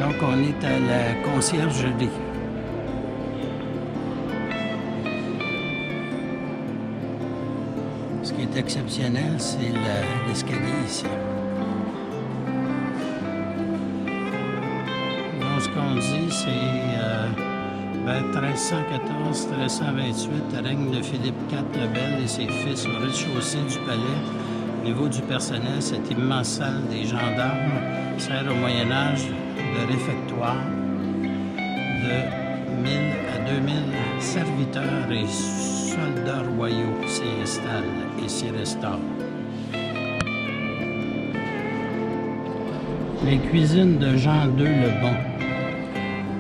Donc, on est à la conciergerie. Ce qui est exceptionnel, c'est l'escalier ici. Donc, ce qu'on dit, c'est vers 1314-1328, règne de Philippe IV le Bel et ses fils au rez-de-chaussée du palais. Au niveau du personnel, cette immense salle des gendarmes sert au Moyen-Âge de réfectoire. De 1000 à 2000 serviteurs et soldats royaux s'y installent et s'y restaurent. Les cuisines de Jean II le Bon.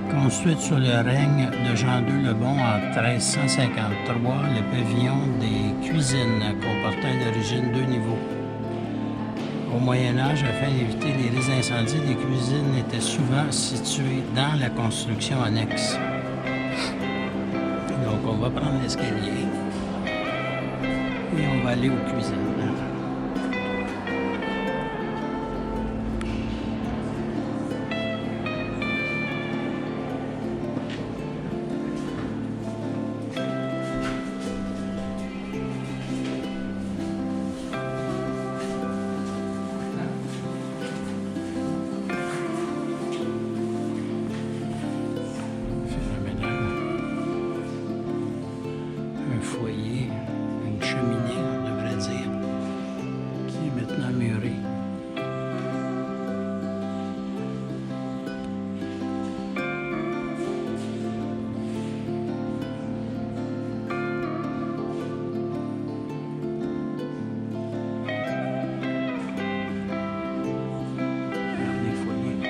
Construite sous le règne de Jean II le Bon en 1353, le pavillon des cuisines comportait à l'origine 2 niveaux. Au Moyen-Âge, afin d'éviter les risques d'incendie, les cuisines étaient souvent situées dans la construction annexe. Donc, on va prendre l'escalier et on va aller aux cuisines. Un foyer, une cheminée, on devrait dire, qui est maintenant murée. Regarde les foyers.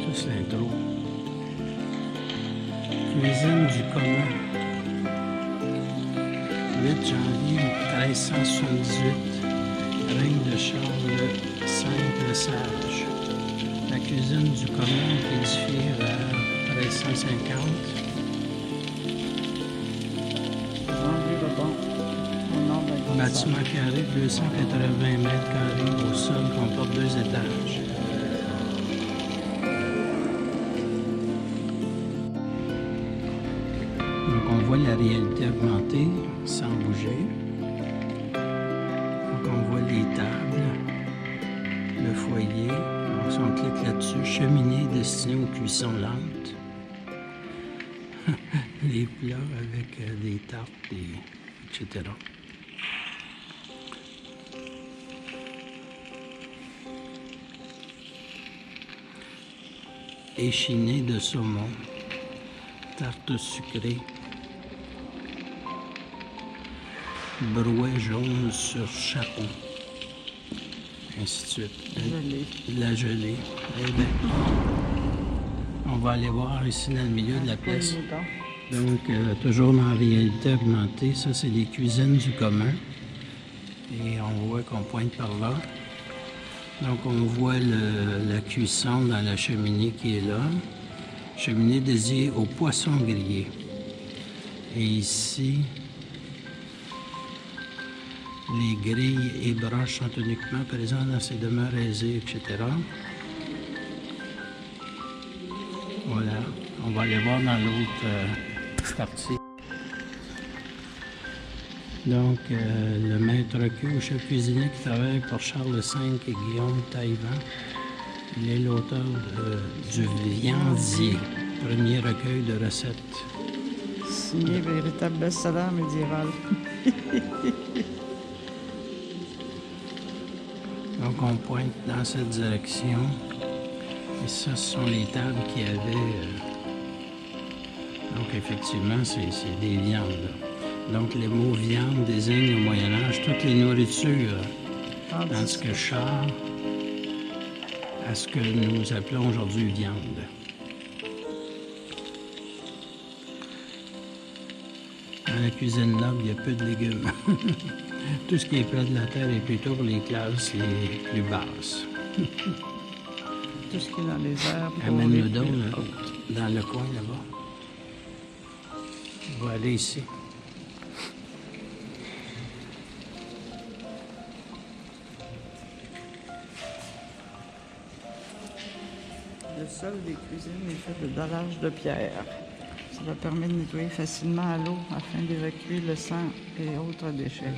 Ça, c'est l'intro. Cuisine du commun. 8 janvier 1378. Règne de Charles V le Sage. La cuisine du commun est édifiée vers 1350. Bâtiment carré, 280 mètres carrés au sol, comporte 2 étages. Donc, on voit la réalité augmentée sans bouger. Donc, on voit les tables, le foyer. Donc, si on clique là-dessus, cheminée destinée aux cuissons lentes. Les plats avec des tartes, etc. Échiné de saumon, tarte sucrée, brouet jaune sur chapeau, ainsi de suite. La gelée. Eh bien, on va aller voir ici dans le milieu de la pièce. Donc, toujours dans la réalité augmentée, ça c'est les cuisines du commun. Et on voit qu'on pointe par là. Donc, on voit la cuisson dans la cheminée qui est là. Cheminée dédiée aux poissons grillés. Et ici, les grilles et broches sont uniquement présents dans ces demeures aisées, etc. Voilà. On va aller voir dans l'autre partie. Donc, le maître queux, chef cuisinier qui travaille pour Charles V et Guillaume Taïwan. Il est l'auteur du Viandier, premier recueil de recettes. Signé véritable best-seller médiéval. Donc, on pointe dans cette direction. Et ça, ce sont les tables qui avaient... Donc, effectivement, c'est des viandes. Donc, les mots viande désignent au Moyen-Âge toutes les nourritures, tandis que char à ce que nous appelons aujourd'hui viande. Dans la cuisine noble, il y a peu de légumes. Tout ce qui est plat de la terre est plutôt pour les classes les plus basses. Tout ce qui est dans les herbes. Amène-le donc dans le coin là-bas. On va aller ici. sol des cuisines est fait de dallage de pierre. Cela permet de nettoyer facilement à l'eau afin d'évacuer le sang et autres déchets.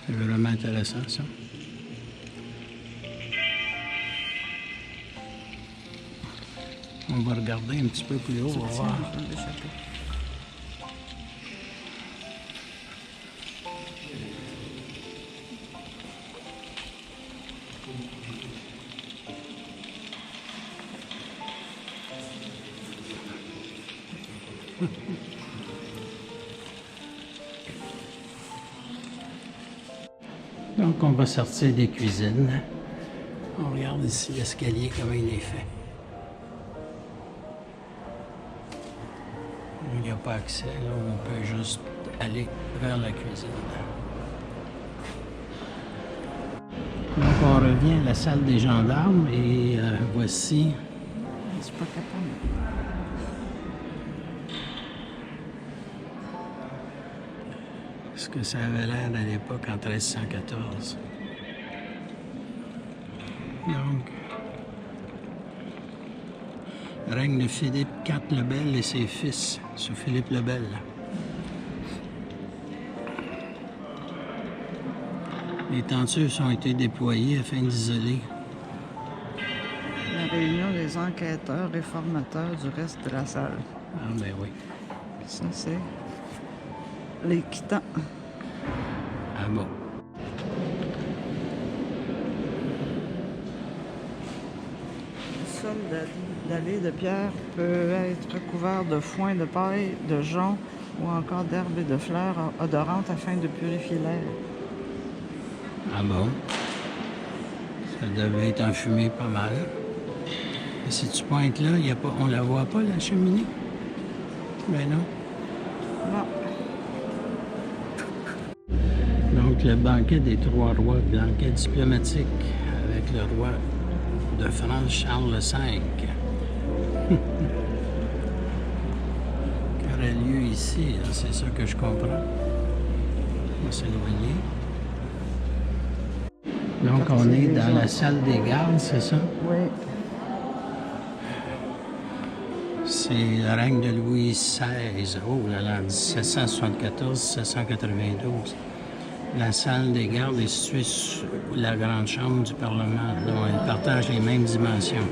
C'est vraiment intéressant, ça. On va regarder un petit peu plus haut, on va voir. Je vais l'échapper. Donc, on va sortir des cuisines. On regarde ici l'escalier, comment il est fait. Il n'y a pas accès, là, on peut juste aller vers la cuisine. Donc, on revient à la salle des gendarmes et voici. Je suis pas capable. Ce que ça avait l'air à l'époque en 1314. Donc, règne de Philippe IV le Bel et ses fils, sous Philippe le Bel. Les tentures ont été déployées afin d'isoler. La réunion des enquêteurs réformateurs du reste de la salle. Ah ben oui. Ça, c'est les quitants. Ah bon. Le sol d'allée de pierre peut être recouvert de foin de paille, de jonc ou encore d'herbes et de fleurs odorantes afin de purifier l'air. Ah bon. Ça devait être enfumé pas mal. Et si tu pointes là, y a pas, on la voit pas, la cheminée? Ben non. Bon, Donc, le banquet des trois rois, banquet diplomatique avec le roi de France, Charles V. Qui aurait lieu ici, hein, c'est ça que je comprends. On va s'éloigner. Donc, on est dans la salle des gardes, c'est ça? oui. C'est le règne de Louis XVI. Oh là là, 1774-1792. La salle des gardes est située sous la grande chambre du Parlement, dont elle partage les mêmes dimensions.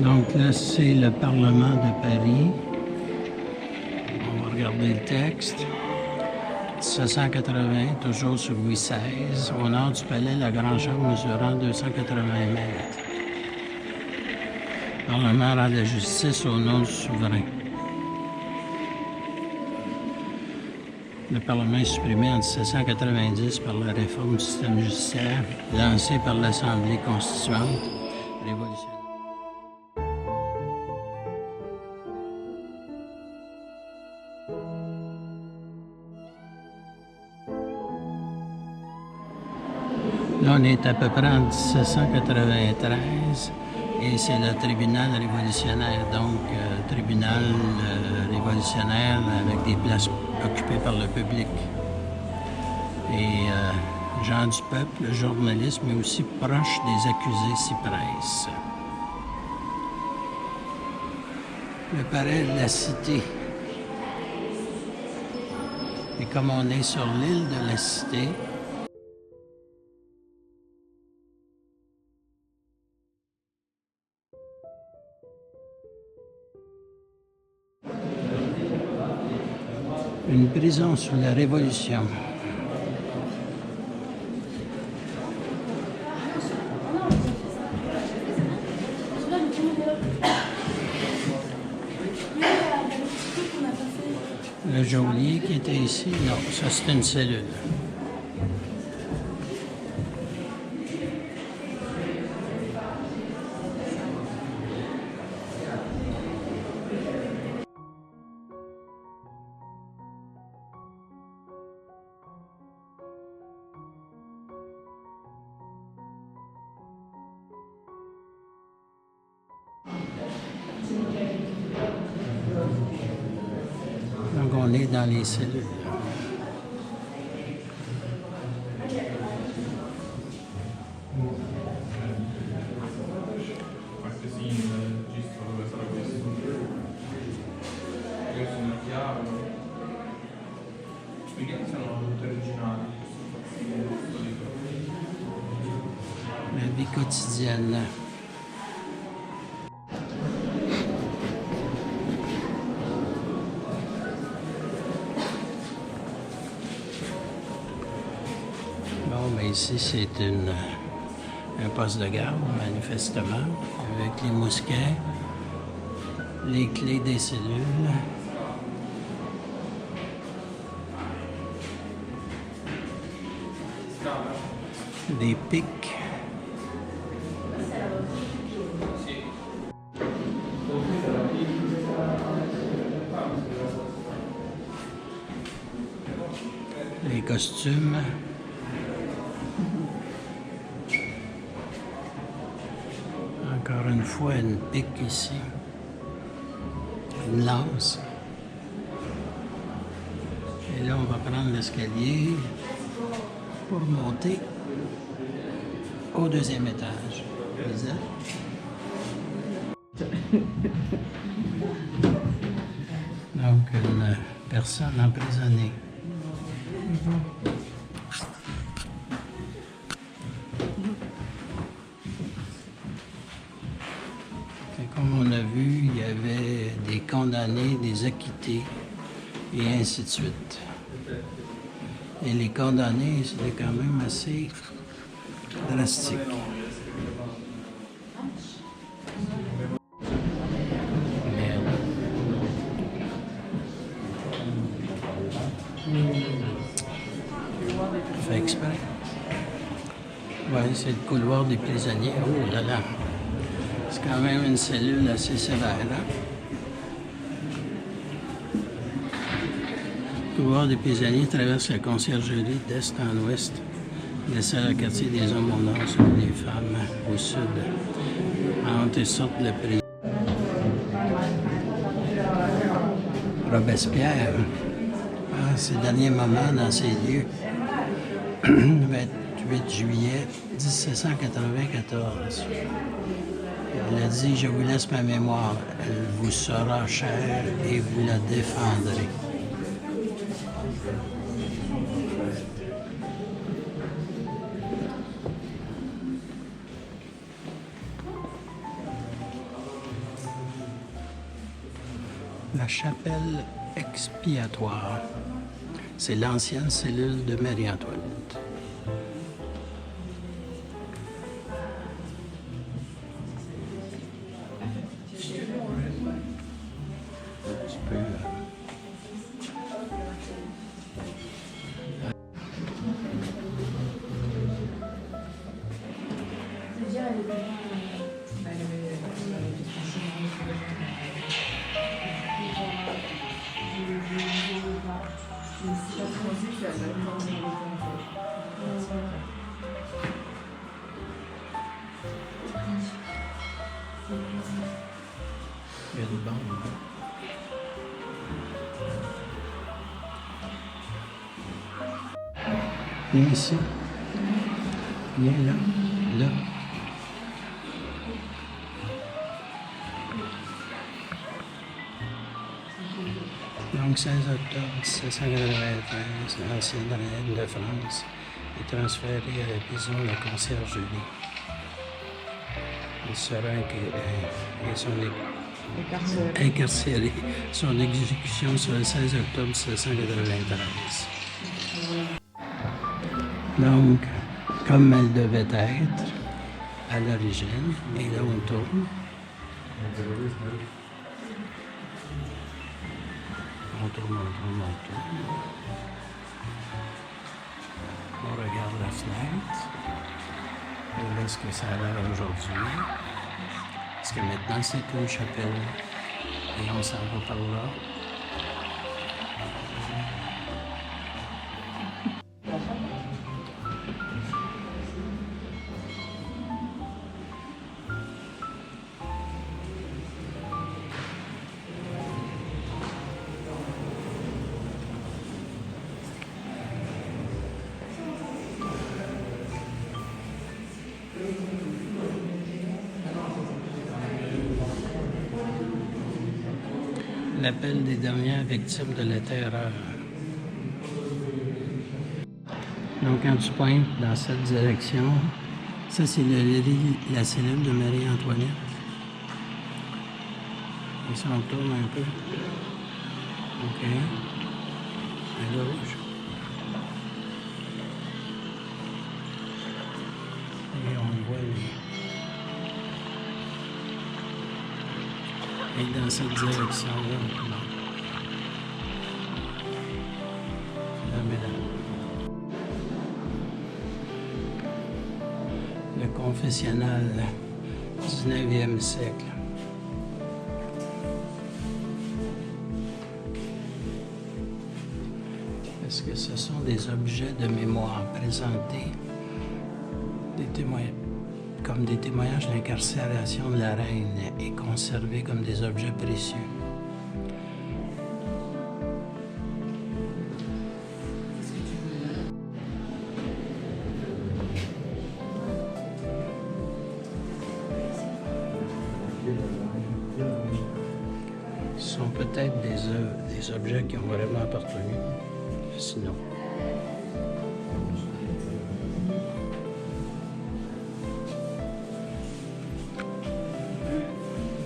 Donc là, c'est le Parlement de Paris. On va regarder le texte. 1780, toujours sur Louis XVI. Au nord du palais, la grande chambre mesurant 280 mètres. Le Parlement rend la justice au nom du souverain. Le Parlement est supprimé en 1790 par la réforme du système judiciaire lancée par l'Assemblée constituante révolutionnaire. Là, on est à peu près en 1793 et c'est le tribunal révolutionnaire, donc tribunal révolutionnaire avec des places occupées par le public. Et gens du peuple, journalistes, mais aussi proches des accusés s'y pressent. Le palais de la Cité. Et comme on est sur l'île de la Cité, une prison sous la Révolution. Le geôlier qui était ici, non, ça c'est une cellule. on est dans les cellules. La vie quotidienne. Bon, mais ici, c'est un poste de garde, manifestement, avec les mousquets, les clés des cellules. Des pics. Les costumes. Encore une fois, une pique ici. Une lance. Et là, on va prendre l'escalier pour monter au deuxième étage. Donc, une personne emprisonnée. Comme on a vu, il y avait des condamnés, des acquittés, et ainsi de suite. Et les condamnés, c'était quand même assez drastique. Merde. Fait exprès. Ouais, c'est le couloir des prisonniers. Oh là là. C'est quand même une cellule assez sévère, hein? Le couloir des prisonniers traverse la conciergerie d'est en ouest, dessert le quartier des hommes au nord, celui des femmes au sud. Entre et sortent de la prison. Robespierre, à ses derniers moments dans ces lieux, 28 juillet 1794. Il a dit, je vous laisse ma mémoire, elle vous sera chère et vous la défendrez. La chapelle expiatoire, c'est l'ancienne cellule de Marie-Antoinette. Il y a une bombe. Viens ici. Viens là. Là. Donc, 16 octobre 1793, l'ancienne reine de France est transférée à la prison de la Conciergerie. Il sera incarcéré. Son exécution sera le 16 octobre 1793. Donc, comme elle devait être à l'origine, et là on tourne. On tourne. On regarde la fenêtre. Et là, ce que ça a l'air aujourd'hui. Parce que maintenant, c'est une chapelle. Et on s'en va par là. l'appel des dernières victimes de la terreur. Donc, quand tu pointes dans cette direction, ça, c'est la cellule de Marie-Antoinette. Et ça, on tourne un peu. OK. À gauche. Et on voit les... Et dans cette direction-là, non. Là, mesdames. Le confessionnal du 19e siècle. Est-ce que ce sont des objets de mémoire présentés comme des témoignages d'incarcération de la reine et conservés comme des objets précieux? Ce sont peut-être des objets qui ont vraiment appartenu, sinon.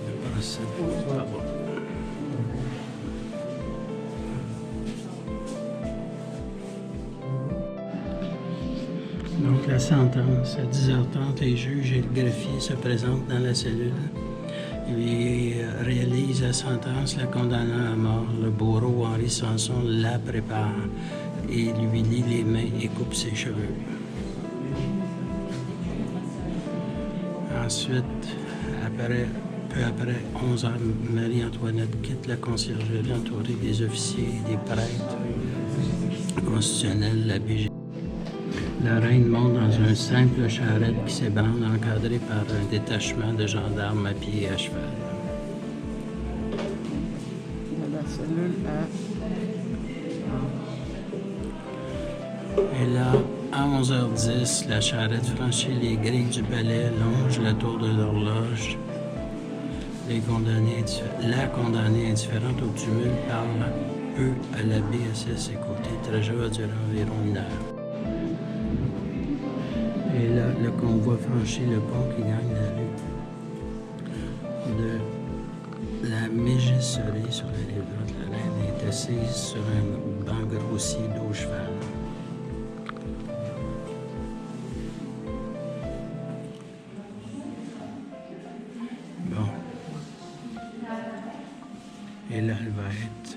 Le procès pas bon. Donc la sentence, à 10h30, les juges et le greffier se présentent dans la cellule. Il réalise la sentence, la condamnant à mort. Le bourreau Henri Sanson la prépare et lui lie les mains et coupe ses cheveux. Ensuite, peu après 11 heures, Marie-Antoinette quitte la conciergerie entourée des officiers et des prêtres constitutionnels, la BG. La reine monte dans une simple charrette qui s'ébranle, encadrée par un détachement de gendarmes à pied et à cheval. La cellule Et là, à 11h10, la charrette franchit les grilles du palais, longe la tour de l'horloge. La condamnée indifférente au tumulte parle peu à l'abbé assis à ses côtés. Le trajet va durer environ 1 heure. Et là, le convoi franchit le pont qui gagne la rue de la Mégisserie sur la rive droite. La reine est assise sur un banc grossier d'eau cheval. Bon. Et là, elle va être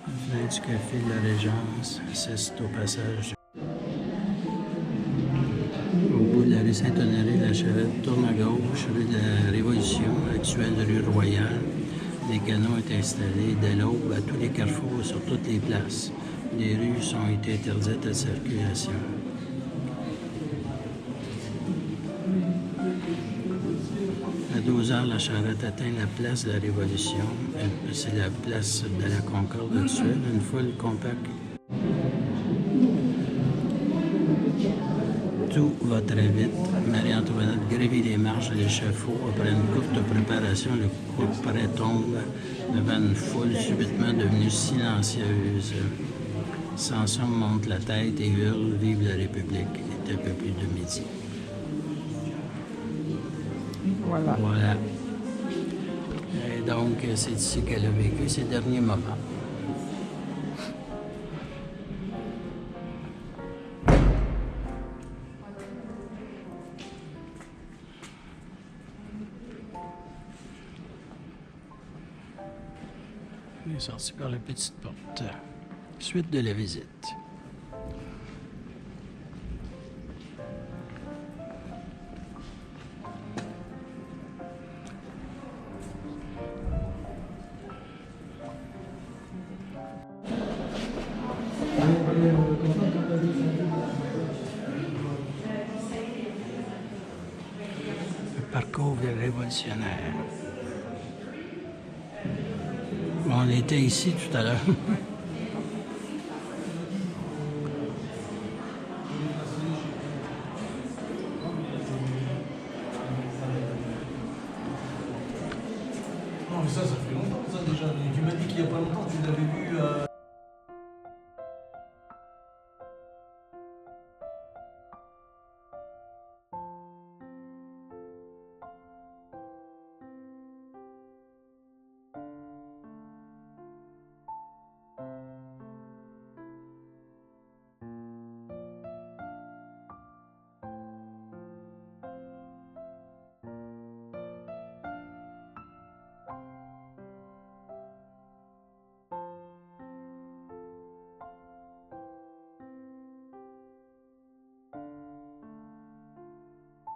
à la fenêtre du café de la Régence, assiste au passage. Au bout de la rue Saint-Honoré, la charrette tourne à gauche, rue de la Révolution, actuelle rue Royale. Des canons ont été installés dès l'aube à tous les carrefours et sur toutes les places. Les rues ont été interdites à circulation. À 12 heures, la charrette atteint la place de la Révolution. C'est la place de la Concorde actuelle, une foule compacte. Tout va très vite. Marie-Antoinette gravit les marches de l'échafaud. Après une courte préparation, le couperet tombe devant une foule subitement devenue silencieuse. Sanson monte la tête et hurle « Vive la République ». Il est un peu plus de midi. Voilà. Voilà. Et donc, c'est ici qu'elle a vécu ses derniers moments. On est sorti par la petite porte. Suite de la visite. Le parcours révolutionnaire. On était ici tout à l'heure. Non, mais ça fait longtemps, ça déjà. il n'y a pas longtemps, tu l'avais vu